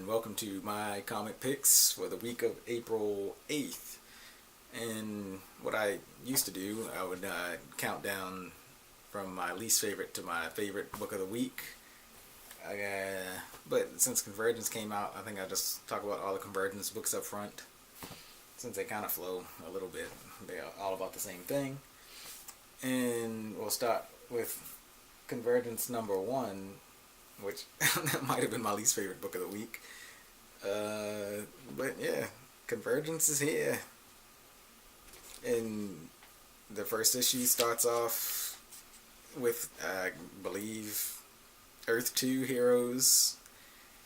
welcome to my comic picks for the week of April 8th. And what I used to do, I would count down from my least favorite to my favorite book of the week. But since Convergence came out, I think I'll just talk about all the Convergence books up front, since they kind of flow a little bit. They're all about the same thing. And we'll start with Convergence number 1, which that might have been my least favorite book of the week. But yeah, Convergence is here. And the first issue starts off with, I believe, Earth 2 heroes.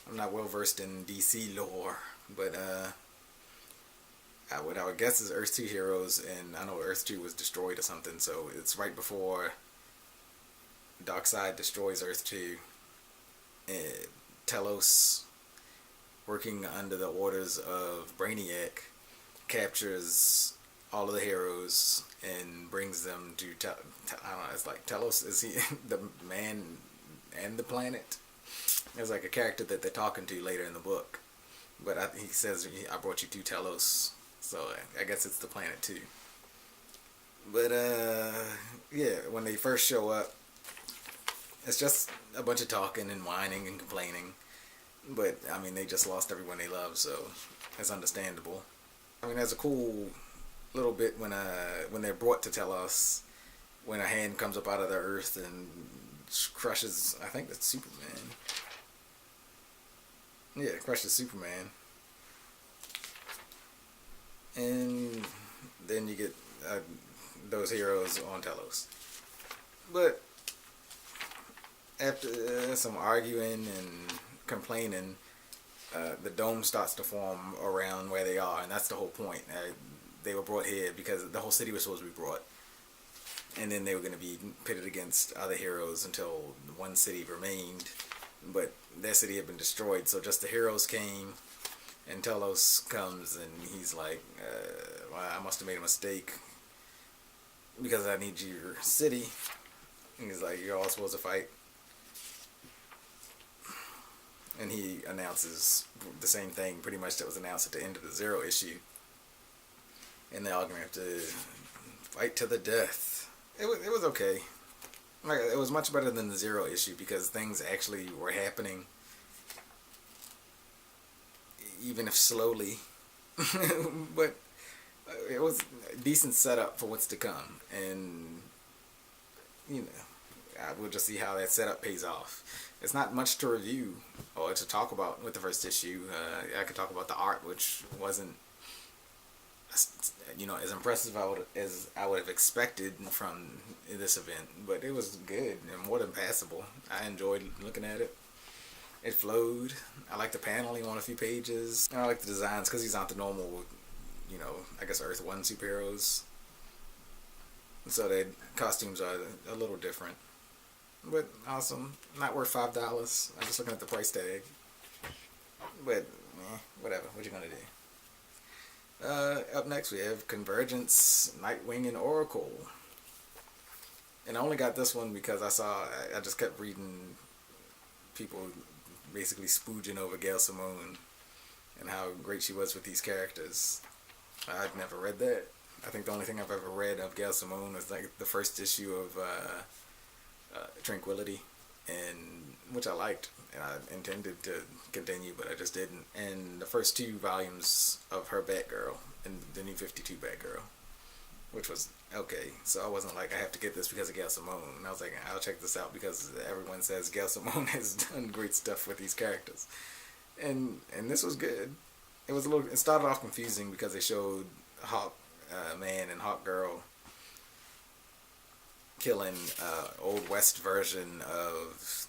I'm not well versed in DC lore, but what I would guess is Earth 2 heroes, and I know Earth 2 was destroyed or something, so it's right before Darkseid destroys Earth 2. Telos, working under the orders of Brainiac, captures all of the heroes and brings them to I don't know, it's like Telos, is he the man and the planet? There's like a character that they're talking to later in the book, but he says, I brought you to Telos, so I guess it's the planet too. But yeah, when they first show up, it's just a bunch of talking and whining and complaining. But, I mean, they just lost everyone they love, so it's understandable. I mean, there's a cool little bit when they're brought to Telos, when a hand comes up out of the earth and crushes, I think that's Superman. Yeah, crushes Superman. And then you get those heroes on Telos. But after some arguing and complaining, the dome starts to form around where they are, and that's the whole point. They were brought here because the whole city was supposed to be brought, and then they were going to be pitted against other heroes until one city remained, but their city had been destroyed, so just the heroes came, and Telos comes, and he's like, well, I must have made a mistake, because I need your city. And he's like, you're all supposed to fight. And he announces the same thing pretty much that was announced at the end of the Zero issue. And they're all going to have to fight to the death. It was okay. Like, it was much better than the Zero issue because things actually were happening, even if slowly. But it was a decent setup for what's to come. And, you know, we'll just see how that setup pays off. It's not much to review or to talk about with the first issue. I could talk about the art, which wasn't, you know, as impressive as I would have expected from this event, but it was good and more than passable. I enjoyed looking at it. It flowed. I like the paneling on a few pages. And I like the designs because these aren't the normal, you know, I guess Earth 1 superheroes. So their costumes are a little different. But awesome. Not worth $5. I'm just looking at the price tag. But, whatever. What you gonna do? Up next we have Convergence, Nightwing, and Oracle. And I only got this one because I just kept reading people basically spooging over Gail Simone and how great she was with these characters. I'd never read that. I think the only thing I've ever read of Gail Simone was like the first issue of Tranquility, and which I liked, and I intended to continue, but I just didn't. And the first 2 volumes of her Batgirl and the new 52 Batgirl, which was okay. So I wasn't like, I have to get this because of Gail Simone. And I was like, I'll check this out because everyone says Gail Simone has done great stuff with these characters, and this was good. It started off confusing because they showed Hawk Man and Hawk Girl killing Old West version of,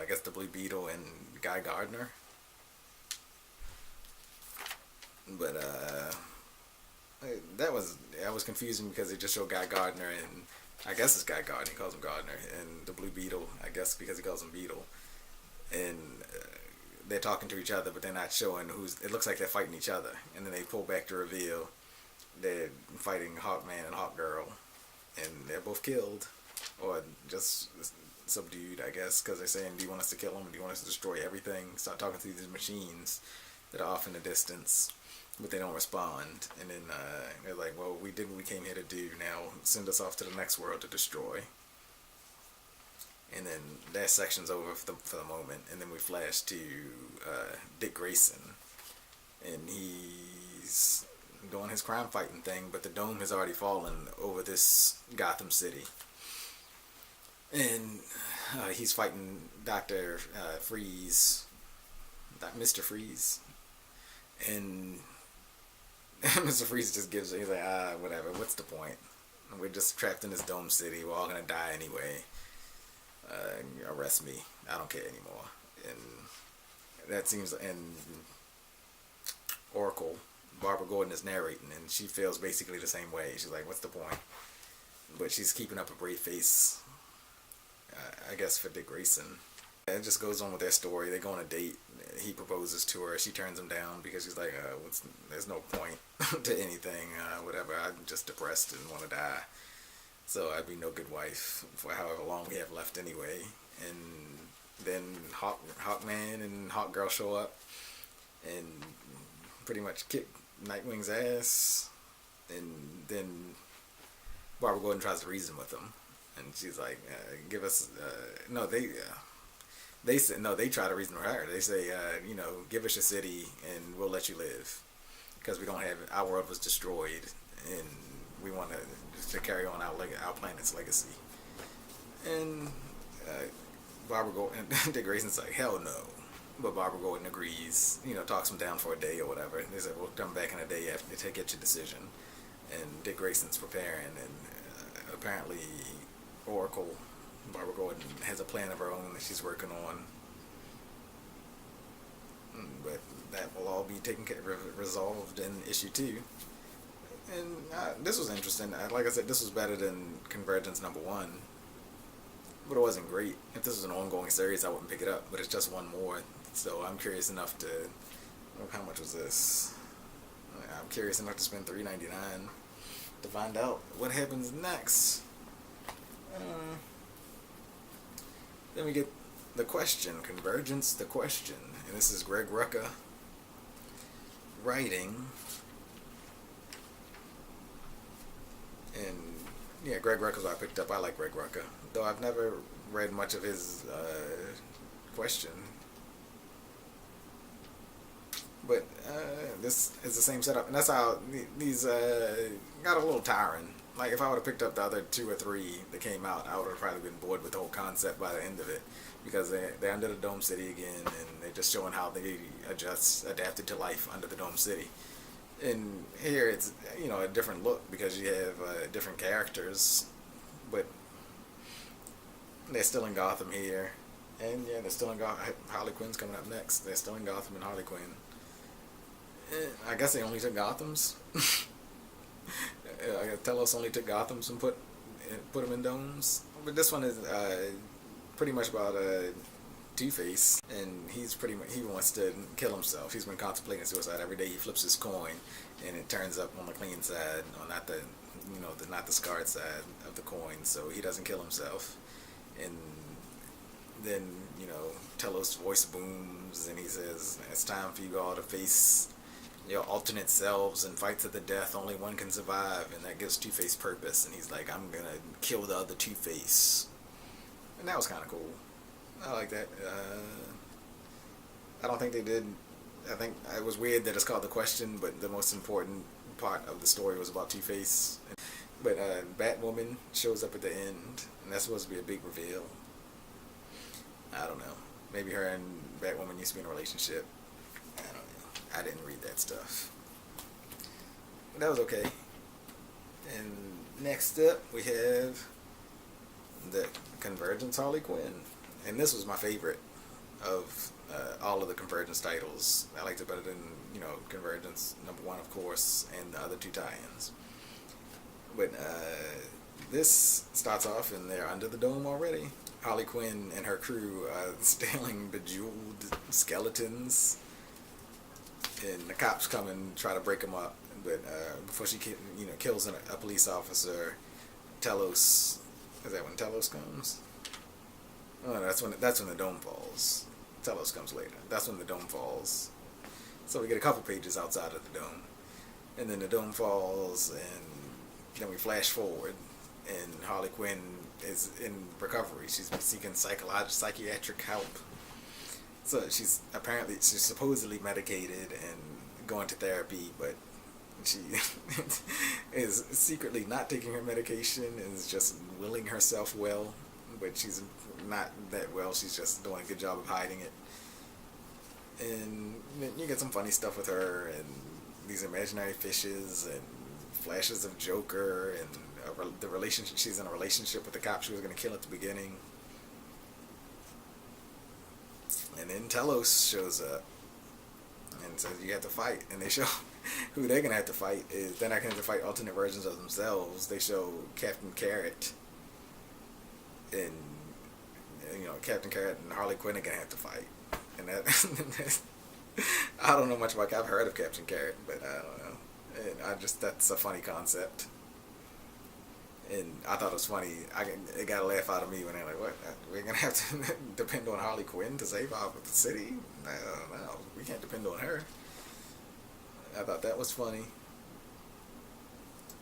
I guess, the Blue Beetle and Guy Gardner. But that was confusing because they just showed Guy Gardner, and I guess it's Guy Gardner, he calls him Gardner, and the Blue Beetle, I guess because he calls him Beetle. And they're talking to each other, but they're not showing it looks like they're fighting each other. And then they pull back to reveal they're fighting Hawkman and Hawkgirl. And they're both killed, or just subdued, I guess, because they're saying, do you want us to kill them? Do you want us to destroy everything? Start talking to these machines that are off in the distance, but they don't respond. And then they're like, well, we did what we came here to do. Now send us off to the next world to destroy. And then that section's over for the moment. And then we flash to Dick Grayson. And he's doing his crime fighting thing, but the dome has already fallen over this Gotham City. And he's fighting Dr. Freeze, Mr. Freeze. And Mr. Freeze just gives, he's like, whatever, what's the point? We're just trapped in this dome city, we're all gonna die anyway. Arrest me, I don't care anymore. And that seems, and Oracle, Barbara Gordon, is narrating, and she feels basically the same way. She's like, what's the point? But she's keeping up a brave face, I guess, for Dick Grayson. It just goes on with their story. They go on a date. He proposes to her. She turns him down because she's like, there's no point to anything, whatever. I'm just depressed and want to die. So I'd be no good wife for however long we have left anyway. And then Hawkman and Hawkgirl show up and pretty much kick Nightwing's ass. And then Barbara Gordon tries to reason with him. And she's like, give us, they try to reason with her. They say, give us your city and we'll let you live. Because we don't have, our world was destroyed and we want to carry on our planet's legacy. And Barbara Gordon, Dick Grayson's like, hell no. But Barbara Gordon agrees, talks him down for a day or whatever. They said, we'll come back in a day after to get your decision. And Dick Grayson's preparing, and apparently Oracle, Barbara Gordon, has a plan of her own that she's working on. But that will all be taken care of, resolved in issue 2. And this was interesting. Like I said, this was better than Convergence #1. But it wasn't great. If this was an ongoing series, I wouldn't pick it up. But it's just one more. So I'm curious enough to... How much was this? I'm curious enough to spend $3.99 to find out what happens next. Then we get The Question, Convergence The Question. And this is Greg Rucka writing. And yeah, Greg Rucka's what I picked up. I like Greg Rucka, though I've never read much of his Question. But this is the same setup, and that's how these got a little tiring. Like if I would have picked up the other 2 or 3 that came out, I would have probably been bored with the whole concept by the end of it, because they're under the Dome City again, and they're just showing how they adapted to life under the Dome City. And here it's a different look because you have different characters, but they're still in Gotham here, and yeah, they're still in Gotham. Harley Quinn's coming up next. They're still in Gotham and Harley Quinn. I guess they only took Gotham's. I guess Telos only took Gotham's and put them in domes. But this one is pretty much about Two-Face, and he wants to kill himself. He's been contemplating suicide every day. He flips his coin, and it turns up on the clean side, or not the scarred side of the coin. So he doesn't kill himself, and then Telos' voice booms, and he says, "It's time for you all to face your alternate selves and fight to the death. Only one can survive," and that gives Two-Face purpose. And he's like, "I'm gonna kill the other Two-Face," and that was kind of cool. I like that. I don't think they did. I think it was weird that it's called The Question, but the most important part of the story was about Two-Face. But Batwoman shows up at the end, and that's supposed to be a big reveal. I don't know. Maybe her and Batwoman used to be in a relationship. I don't know. I didn't read that stuff. But that was okay. And next up, we have the Convergence Harlequin. And this was my favorite of all of the Convergence titles. I liked it better than, Convergence #1, of course, and the other 2 tie-ins. But this starts off, and they're under the dome already. Harley Quinn and her crew stealing bejeweled skeletons, and the cops come and try to break them up. But before she kills a police officer, Telos, is that when Telos comes? Oh, that's when the dome falls. Telos comes later. That's when the dome falls. So we get a couple pages outside of the dome, and then the dome falls, and then we flash forward, and Harley Quinn is in recovery. She's seeking psychiatric help. So she's supposedly medicated and going to therapy, but she is secretly not taking her medication and is just willing herself well, but she's not that well. She's just doing a good job of hiding it. And you get some funny stuff with her and these imaginary fishes and flashes of Joker and the relationship. She's in a relationship with the cop she was going to kill at the beginning. And then Telos shows up and says you have to fight, and they show who they're gonna have to fight is they're not gonna have to fight alternate versions of themselves. They show Captain Carrot, and Captain Carrot and Harley Quinn are gonna have to fight, and that I don't know much about. I've heard of Captain Carrot, but I don't know. And that's a funny concept, and I thought it was funny. It got a laugh out of me when they're like, "What? We're gonna have to depend on Harley Quinn to save our city? No, we can't depend on her." I thought that was funny.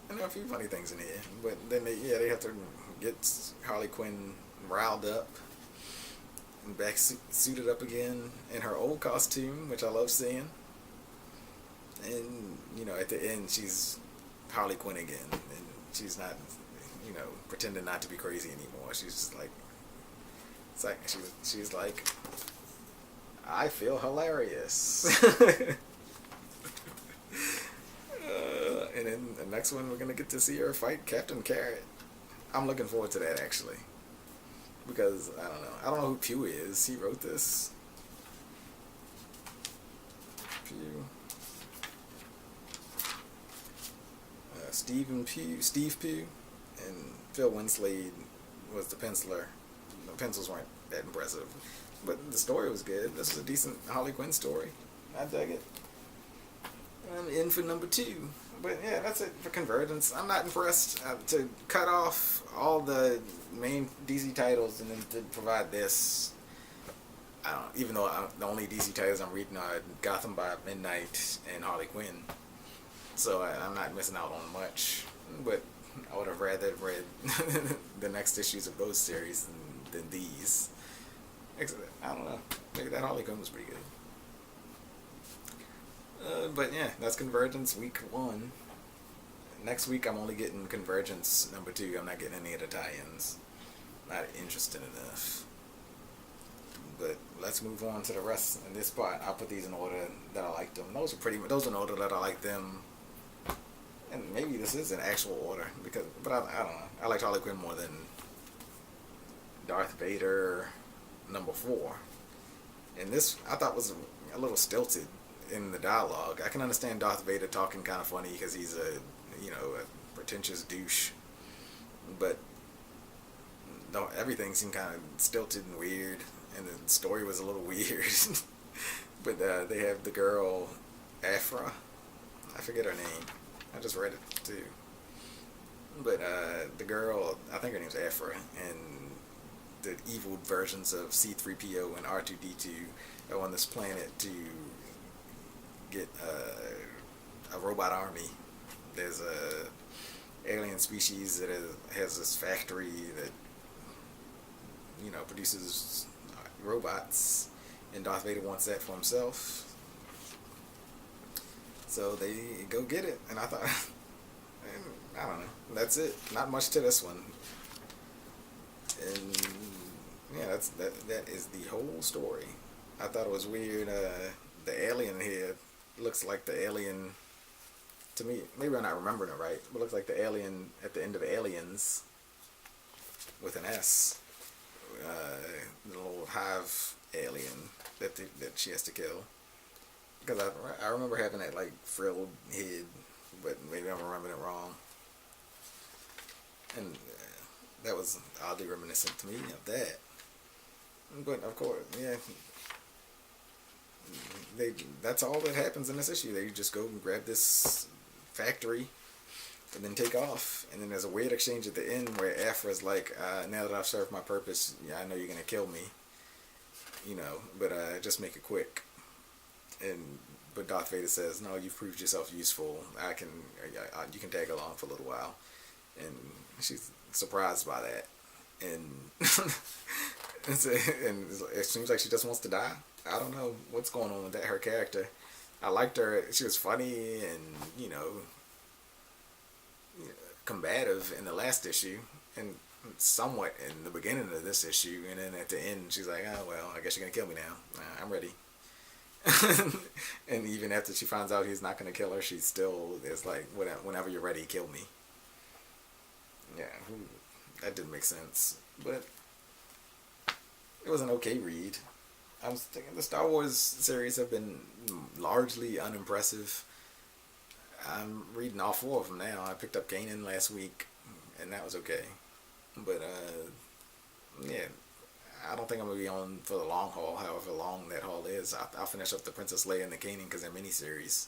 And there are a few funny things in here, but then they have to get Harley Quinn riled up and back suited up again in her old costume, which I love seeing. And at the end, she's Harley Quinn again, and she's not, pretending not to be crazy anymore. She's just like, it's like she's like, I feel hilarious. And then the next one, we're gonna get to see her fight Captain Carrot. I'm looking forward to that, actually, because I don't know who Pugh is. He wrote this. Pugh. Steve Pugh, and Phil Winslade was the penciler. The pencils weren't that impressive, but the story was good. This was a decent Harley Quinn story. I dug it. I'm in for number 2. But yeah, that's it for Convergence. I'm not impressed to cut off all the main DC titles and then to provide this. Even though the only DC titles I'm reading are Gotham by Midnight and Harley Quinn, so I'm not missing out on much. But I would have rather read the next issues of those series than these. I don't know. Maybe that Harley Quinn was pretty good. But yeah, that's Convergence week 1. Next week I'm only getting Convergence number 2. I'm not getting any of the tie-ins. Not interested enough. But let's move on to the rest. In this part, I'll put these in order that I like them. Those are in order that I like them. And maybe this is in actual order, but I don't know. I liked Harley Quinn more than Darth Vader number 4. And this I thought was a little stilted in the dialogue. I can understand Darth Vader talking kind of funny because he's a pretentious douche, but everything seemed kind of stilted and weird, and the story was a little weird. But they have the girl Afra. I forget her name. I just read it too. But the girl, I think her name's Afra, and the evil versions of C-3PO and R2-D2 are on this planet to get a robot army. There's a alien species that has this factory that produces robots, and Darth Vader wants that for himself. So they go get it, and I thought, I don't know. That's it. Not much to this one. And yeah, that is the whole story. I thought it was weird. The alien here looks like the alien, to me, maybe I'm not remembering it right, but it looks like the alien at the end of Aliens with an S. The little hive alien that she has to kill. Because I remember having that like frilled head, but maybe I'm remembering it wrong. And that was oddly reminiscent to me of that. But of course, yeah. That's all that happens in this issue. They just go and grab this factory and then take off. And then there's a weird exchange at the end where Afra's like, now that I've served my purpose, yeah, I know you're gonna kill me, but just make it quick. But Darth Vader says, no, you've proved yourself useful. You can tag along for a little while. And she's surprised by that. And and it seems like she just wants to die. I don't know what's going on with her character. I liked her. She was funny and, combative in the last issue. And somewhat in the beginning of this issue. And then at the end, she's like, oh, well, I guess you're going to kill me now. I'm ready. And even after she finds out he's not going to kill her, she still is like, whenever you're ready, kill me. Yeah, that didn't make sense. But it was an okay read. I was thinking the Star Wars series have been largely unimpressive. I'm reading all 4 of them now. I picked up Kanan last week, and that was okay. But, yeah, I don't think I'm going to be on for the long haul, however long that haul is. I'll finish up the Princess Leia and the Kanan because they're miniseries.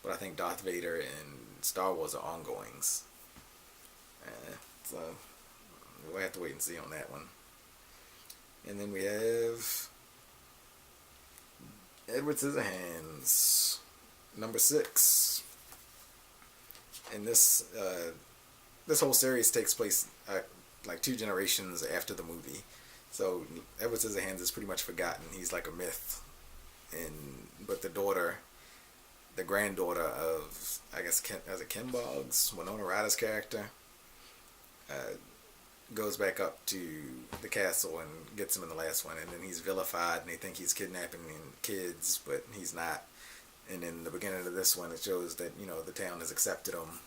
But I think Darth Vader and Star Wars are ongoings. So we'll have to wait and see on that one. And then we have Edward Scissorhands, number 6. And this whole series takes place like 2 generations after the movie. So Edward Scissorhands is pretty much forgotten. He's like a myth. But the granddaughter of, I guess, Ken Boggs, Winona Ryder's character, goes back up to the castle and gets him in the last one. And then he's vilified and they think he's kidnapping kids, but he's not. And in the beginning of this one, it shows that, the town has accepted him.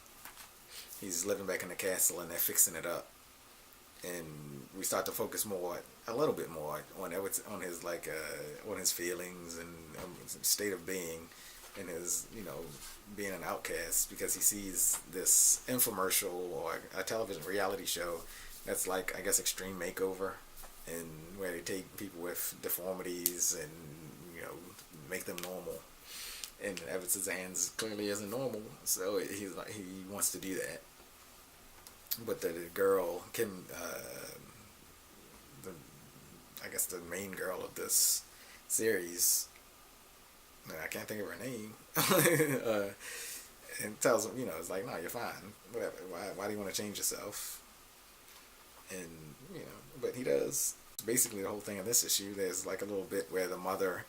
He's living back in the castle and they're fixing it up. And we start to focus a little bit more on his feelings and state of being, and his, being an outcast, because he sees this infomercial or a television reality show that's like, I guess, Extreme Makeover, and where they take people with deformities and, make them normal. And Edward Scissorhands clearly isn't normal, so he wants to do that. But the girl, Kim, I guess the main girl of this series, I can't think of her name, and tells him, it's like, no, you're fine. Whatever. Why do you want to change yourself? And, but he does. Basically, the whole thing in this issue, there's like a little bit where the mother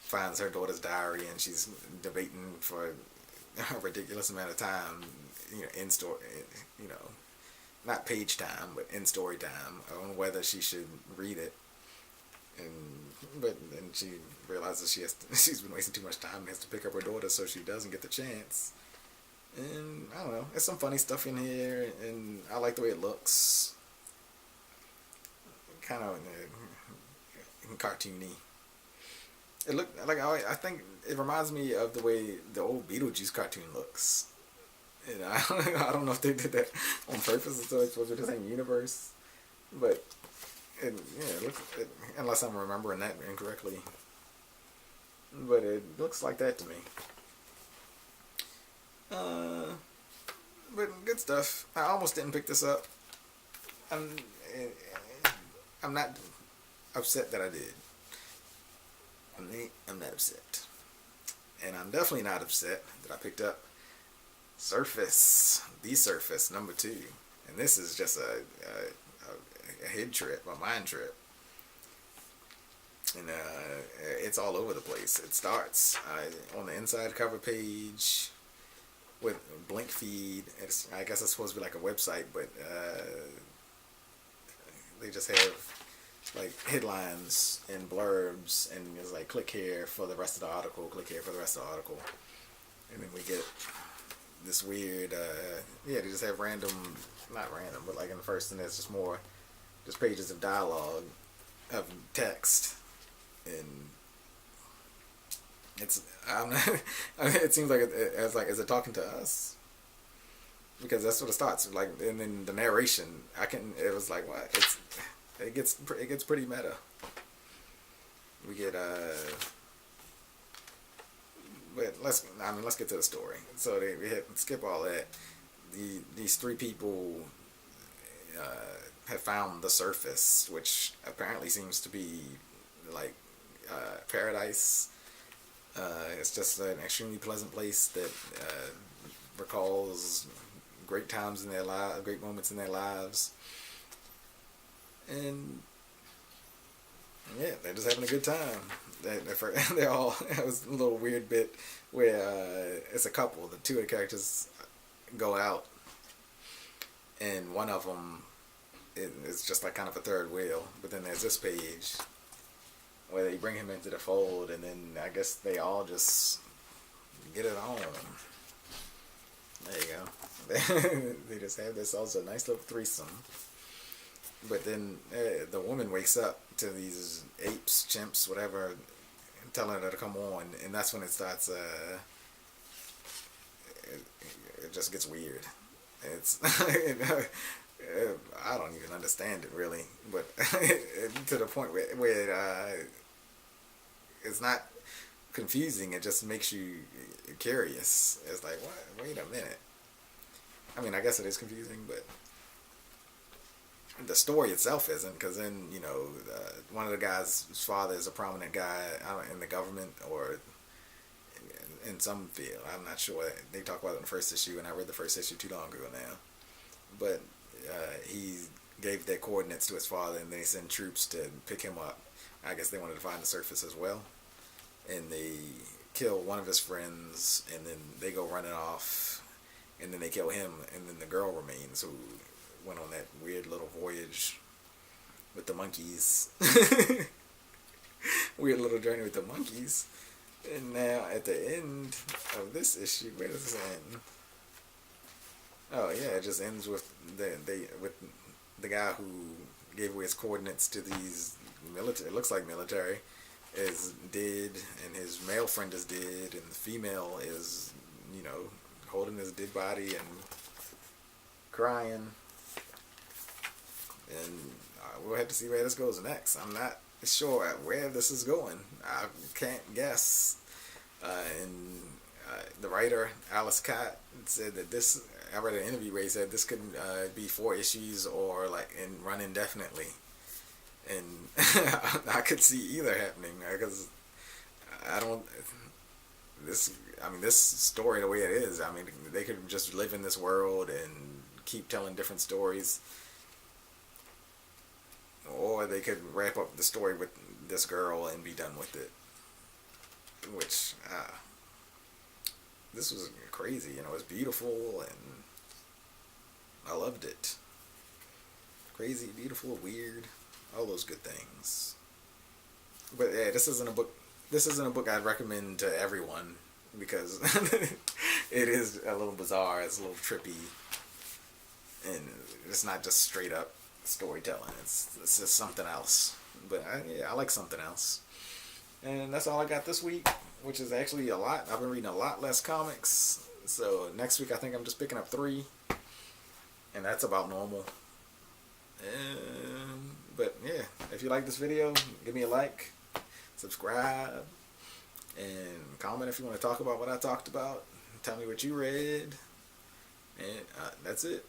finds her daughter's diary and she's debating for a ridiculous amount of time, in story, not page time, but in story time, on whether she should read it. But then she realizes she's been wasting too much time and has to pick up her daughter, so she doesn't get the chance. And I don't know, there's some funny stuff in here, and I like the way it looks. Kind of cartoony. It looked like, I think it reminds me of the way the old Beetlejuice cartoon looks. And I don't know if they did that on purpose, so it's supposed to be the same universe. But it looks, unless I'm remembering that incorrectly. But it looks like that to me. But good stuff. I almost didn't pick this up. I'm not upset that I did. I'm not upset. And I'm definitely not upset that I picked up Srface, The Srface, number 2. And this is just a head trip, a mind trip. And it's all over the place. It starts on the inside cover page with blink feed. I guess it's supposed to be like a website, but they just have like headlines and blurbs, and it's like, click here for the rest of the article, click here for the rest of the article. And then we get this weird, they just have not random, but like in the first, and there's just pages of dialogue, of text, and it's, it seems like is it talking to us? Because that's what it starts, like, and then the narration, it was like, what? It gets pretty meta. We get, but let's get to the story. So we skip all that. these three people have found the Srface, which apparently seems to be like paradise. It's just an extremely pleasant place that recalls great times in their lives, great moments in their lives, and yeah, they're just having a good time. They're all. It was a little weird bit where it's a couple. The two of the characters go out, and one of them is just like kind of a third wheel. But then there's this page where they bring him into the fold, and then I guess they all just get it on. There you go. They just have this also nice little threesome. But then the woman wakes up to these apes, chimps, whatever, telling her to come on, and that's when it starts. It just gets weird. It's I don't even understand it really, but to the point where it's not confusing. It just makes you curious. It's like, what? Wait a minute. I mean, I guess it is confusing, but the story itself isn't, because then, you know, one of the guys' father is a prominent guy in the government or in some field. I'm not sure. They talk about it in the first issue, and I read the first issue too long ago now. But he gave their coordinates to his father, and they send troops to pick him up. I guess they wanted to find the Srface as well. And they kill one of his friends, and then they go running off, and then they kill him, and then the girl remains, who went on that weird little voyage with the monkeys. Weird little journey with the monkeys. And now at the end of this issue, where does this end? Oh yeah, it just ends with the guy who gave away his coordinates to these military. It looks like military is dead, and his male friend is dead, and the female is, you know, holding his dead body and crying. And we'll have to see where this goes next. I'm not sure where this is going. I can't guess. And the writer, Alice Cott, said that this, I read an interview where he said this could be 4 issues or and run indefinitely. And I could see either happening, because this story, the way it is, I mean, they could just live in this world and keep telling different stories. Or they could wrap up the story with this girl and be done with it. Which, this was crazy, you know, it was beautiful, and I loved it. Crazy, beautiful, weird, all those good things. But yeah, this isn't a book I'd recommend to everyone, because it is a little bizarre, it's a little trippy, and it's not just straight up storytelling. It's just something else. But I like something else. And that's all I got this week, which is actually a lot. I've been reading a lot less comics. So next week I think I'm just picking up 3. And that's about normal. But yeah, if you like this video, give me a like, subscribe, and comment if you want to talk about what I talked about. Tell me what you read. And that's it.